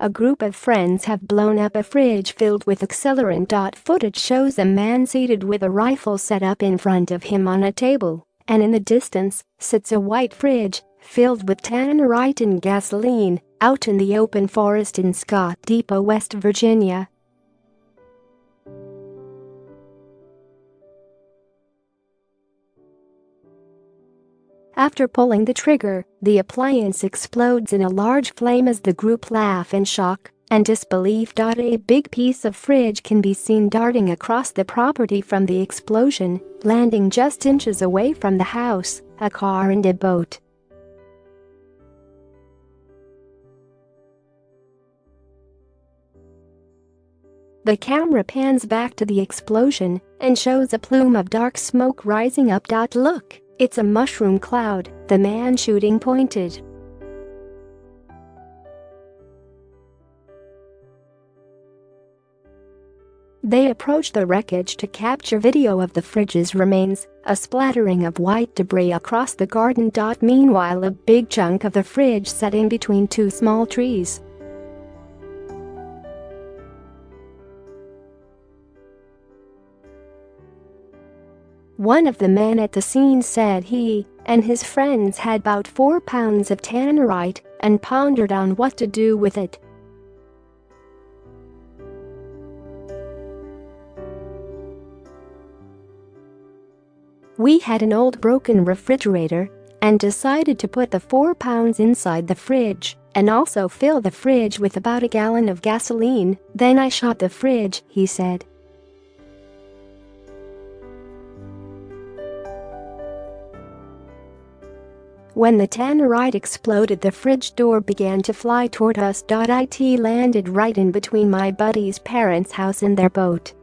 A group of friends have blown up a fridge filled with accelerant. Footage shows a man seated with a rifle set up in front of him on a table, and in the distance sits a white fridge filled with Tannerite and gasoline out in the open forest in Scott Depot, West Virginia. After pulling the trigger, the appliance explodes in a large flame as the group laugh in shock and disbelief. A big piece of fridge can be seen darting across the property from the explosion, landing just inches away from the house, a car and a boat. The camera pans back to the explosion and shows a plume of dark smoke rising up. Look, it's a mushroom cloud, the man shooting pointed. They approach the wreckage to capture video of the fridge's remains, a splattering of white debris across the garden. Meanwhile, a big chunk of the fridge sat in between two small trees. One of the men at the scene said he and his friends had about 4 pounds of Tannerite and pondered on what to do with it. We had an old broken refrigerator and decided to put the 4 pounds inside the fridge and also fill the fridge with about a gallon of gasoline. Then I shot the fridge, he said. When the Tannerite exploded, the fridge door began to fly toward us. It landed right in between my buddy's parents' house and their boat.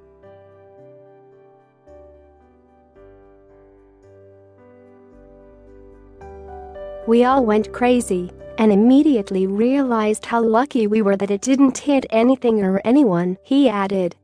We all went crazy and immediately realized how lucky we were that it didn't hit anything or anyone, he added.